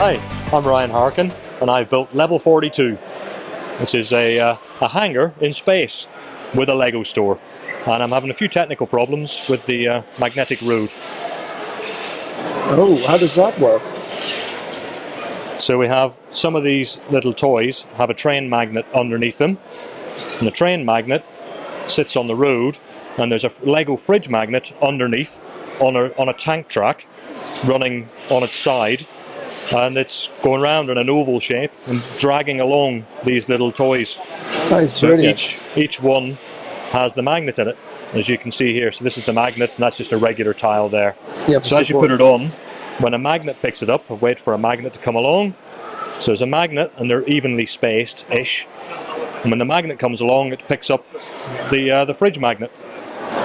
Hi, I'm Ryan Harkin, and I've built Level 42. This is a hangar in space with a Lego store, and I'm having a few technical problems with the magnetic road. Oh, how does that work? So we have some of these little toys have a train magnet underneath them, and the train magnet sits on the road, and there's a Lego fridge magnet underneath on a tank track running on its side, and it's going around in an oval shape and dragging along these little toys. That is So brilliant. each one has the magnet in it, as you can see here. So this is the magnet, and that's just a regular tile there. Yeah, So as you put it on, when a magnet picks it up, I wait for a magnet to come along. So there's a magnet, and they're evenly spaced-ish. And when the magnet comes along, it picks up the fridge magnet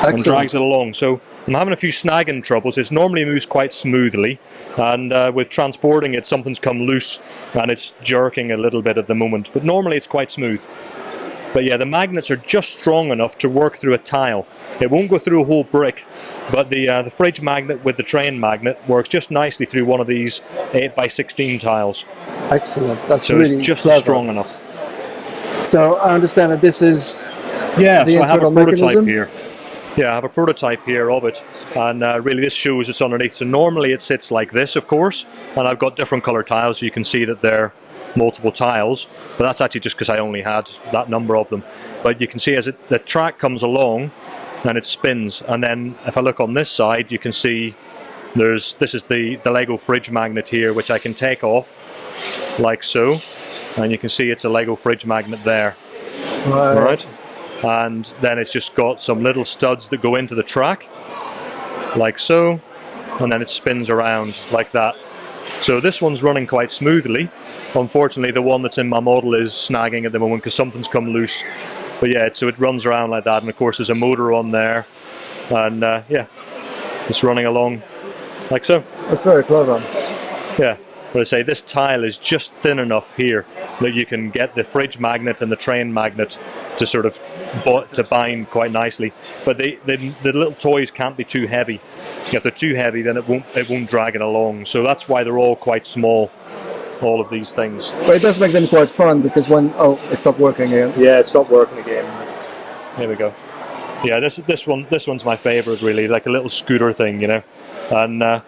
and drags it along. So I'm having a few snagging troubles. It normally moves quite smoothly, and with transporting it, something's come loose and it's jerking a little bit at the moment. But normally it's quite smooth. But yeah, the magnets are just strong enough to work through a tile. It won't go through a whole brick, but the fridge magnet with the train magnet works just nicely through one of these 8x16 tiles. Excellent. That's So really it's just clever. strong enough. So I understand that this is Yeah, the so I have a internal prototype mechanism? here. Yeah, I have a prototype here of it, and really this shows it's underneath. So normally it sits like this, of course, and I've got different color tiles, so you can see that they're multiple tiles, but that's actually just because I only had that number of them. But you can see as the track comes along and it spins, and then if I look on this side, you can see this is the Lego fridge magnet here, which I can take off like so, and you can see it's a Lego fridge magnet there. Right. And then it's just got some little studs that go into the track like so, and then it spins around like that. So this one's running quite smoothly. Unfortunately, the one that's in my model is snagging at the moment because something's come loose. But yeah, so it runs around like that, and of course there's a motor on there, and yeah, it's running along like so. That's very clever. Yeah, but I say this tile is just thin enough here that you can get the fridge magnet and the train magnet to sort of to bind quite nicely. But the little toys can't be too heavy. If they're too heavy, then it won't drag it along. So that's why they're all quite small, all of these things. But it does make them quite fun because it stopped working again. Yeah, it stopped working again. There we go. Yeah, this one's my favorite, really, like a little scooter thing, you know. And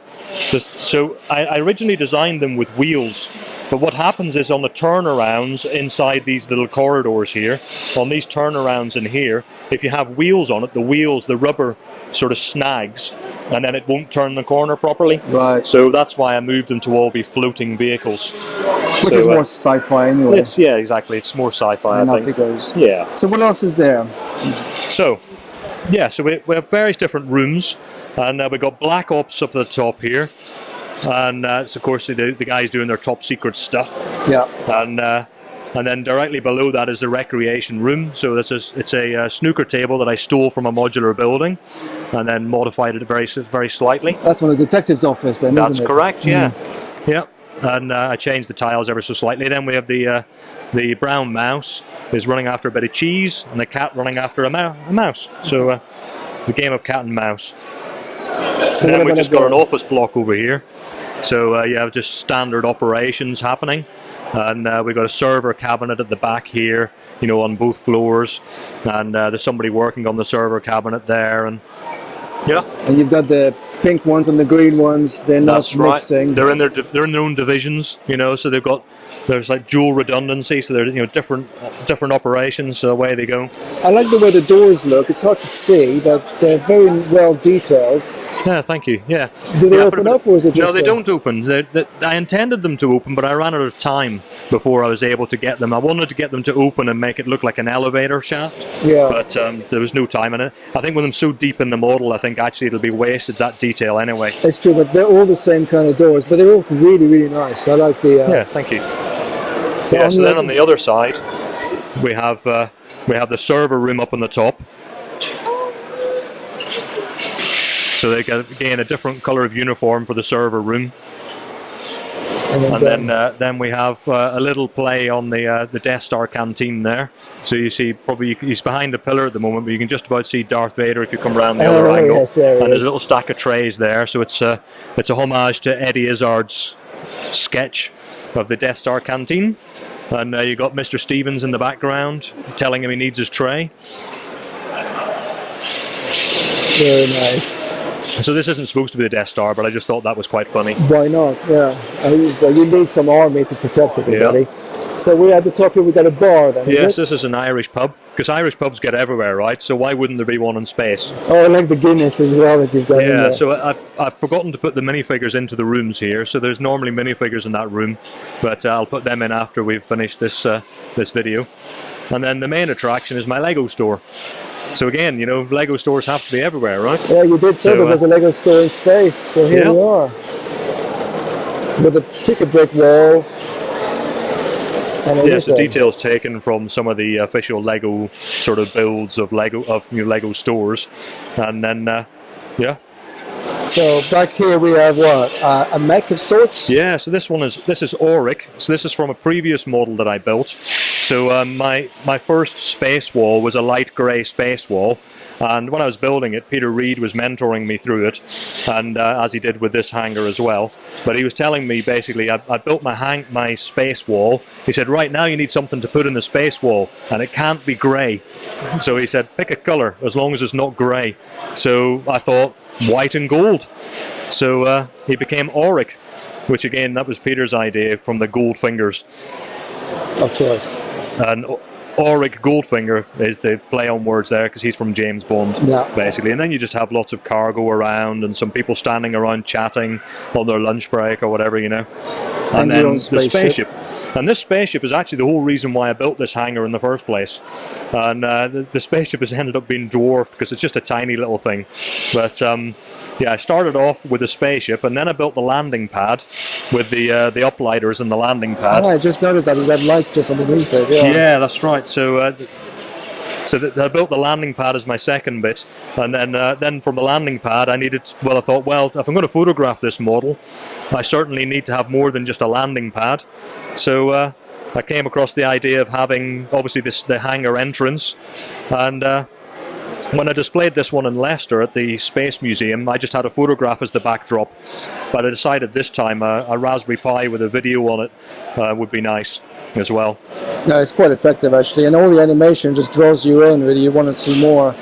so I originally designed them with wheels, but what happens is on the turnarounds inside these little corridors here, on these turnarounds in here, if you have wheels on it, the rubber sort of snags, and then it won't turn the corner properly. Right. So that's why I moved them to all be floating vehicles. Which is more sci-fi anyway. Yeah, exactly. It's more sci-fi, And I off think. it goes. Yeah. So what else is there? So, yeah, so we have various different rooms, and we've got Black Ops up at the top here, and it's of course the guys doing their top secret stuff. Yeah. And then directly below that is the recreation room. So it's a snooker table that I stole from a modular building, and then modified it very slightly. That's from the detective's office then, That's isn't it? correct, yeah. Yeah. And I changed the tiles ever so slightly. Then we have the brown mouse is running after a bit of cheese, and the cat running after a mouse. So it's a game of cat and mouse. So And then we've just got an office block over here. So you have just standard operations happening. And we've got a server cabinet at the back here, you know, on both floors. And there's somebody working on the server cabinet there. And yeah. And you've got the pink ones and the green ones. They're not mixing. They're in their own divisions, you know. So there's like dual redundancy. So they're different operations. So away they go. I like the way the doors look. It's hard to see, but they're very well detailed. Yeah, thank you. Yeah. Do they open up, or is it just? No, they don't open. I intended them to open, but I ran out of time before I was able to get them. I wanted to get them to open and make it look like an elevator shaft. Yeah. But there was no time in it. I think with them so deep in the model, I think actually it'll be wasted, that detail anyway. It's true, but they're all the same kind of doors, but they're all really, really nice. I like the. Yeah, thank you. So So then on the other side, we have the server room up on the top. So they get, again, a different color of uniform for the server room. And then we have a little play on the Death Star canteen there. So you see, probably he's behind a pillar at the moment, but you can just about see Darth Vader if you come around the other angle. Yes, there and there's a little stack of trays there. So it's a homage to Eddie Izzard's sketch of the Death Star canteen. And you got Mr. Stevens in the background telling him he needs his tray. Very nice. So this isn't supposed to be the Death Star, but I just thought that was quite funny. Why not? Yeah. Well, you need some army to protect everybody. Yeah. So we're at the top here, we got a bar then, Yes, this is an Irish pub, because Irish pubs get everywhere, right? So why wouldn't there be one in space? Oh, I like the Guinness as well that you've got in there. Yeah, so I've forgotten to put the minifigures into the rooms here, so there's normally minifigures in that room, but I'll put them in after we've finished this this video. And then the main attraction is my Lego store. So again, you know, Lego stores have to be everywhere, right? Yeah, you did say there was a Lego store in space, so here we are. With a pick a brick wall. Yes, the details taken from some of the official Lego sort of builds of Lego stores, and then yeah. So back here we have what, a mech of sorts? Yeah, so this is Auric. So this is from a previous model that I built. So my first space wall was a light grey space wall, and when I was building it, Peter Reed was mentoring me through it, and as he did with this hangar as well. But he was telling me basically, I built my space wall. He said, right now you need something to put in the space wall, and it can't be grey. So he said, pick a colour as long as it's not grey. So I thought, white and gold. So he became Auric, which again, that was Peter's idea from the gold fingers. Of course. And Auric Goldfinger is the play on words there, because he's from James Bond, basically. And then you just have lots of cargo around and some people standing around chatting on their lunch break or whatever, you know. And then the spaceship. And this spaceship is actually the whole reason why I built this hangar in the first place. And the spaceship has ended up being dwarfed because it's just a tiny little thing. But yeah, I started off with a spaceship, and then I built the landing pad with the uplighters and the landing pad. Oh, I just noticed that we got lights just underneath it. Yeah, that's right. So I built the landing pad as my second bit, and then from the landing pad I thought, well, if I'm going to photograph this model, I certainly need to have more than just a landing pad. So I came across the idea of having obviously the hangar entrance, and when I displayed this one in Leicester at the Space Museum, I just had a photograph as the backdrop, but I decided this time a Raspberry Pi with a video on it would be nice as well. No, it's quite effective actually, and all the animation just draws you in, really. You want to see more.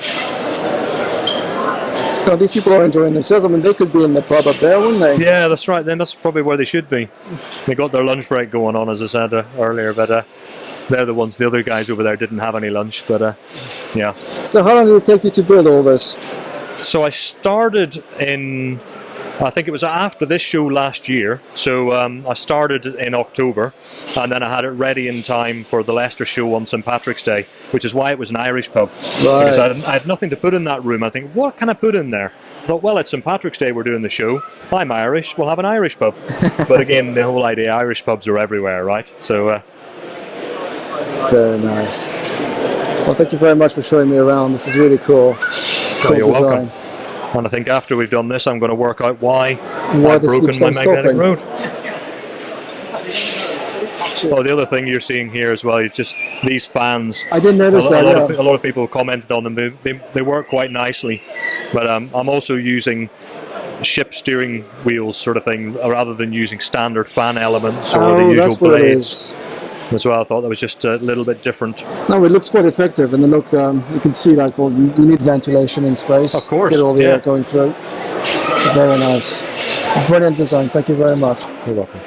No, these people are enjoying themselves. I mean, they could be in the pub up there, wouldn't they? Yeah, that's right. Then that's probably where they should be. They got their lunch break going on, as I said earlier, but they're the ones. The other guys over there didn't have any lunch, but yeah. So how long did it take you to build all this? So I started in, I think it was after this show last year. So I started in October, and then I had it ready in time for the Leicester show on St. Patrick's Day, which is why it was an Irish pub. Right. Because I had nothing to put in that room. I think, what can I put in there? I thought, well, it's St. Patrick's Day, we're doing the show. I'm Irish, we'll have an Irish pub. But again, the whole idea, Irish pubs are everywhere, right? So. Very nice. Well, thank you very much for showing me around. This is really cool. Cool you're welcome. And I think after we've done this, I'm going to work out why I've broken my magnetic road. Oh, the other thing you're seeing here as well, it's just these fans. I didn't notice that. A lot of people commented on them. They work quite nicely. But I'm also using ship steering wheels sort of thing, rather than using standard fan elements or the usual blades. As well, I thought that was just a little bit different. No, it looks quite effective, and the look, you can see like, well, you need ventilation in space. Of course. Get all the air going through. Very nice. Brilliant design. Thank you very much. You're welcome.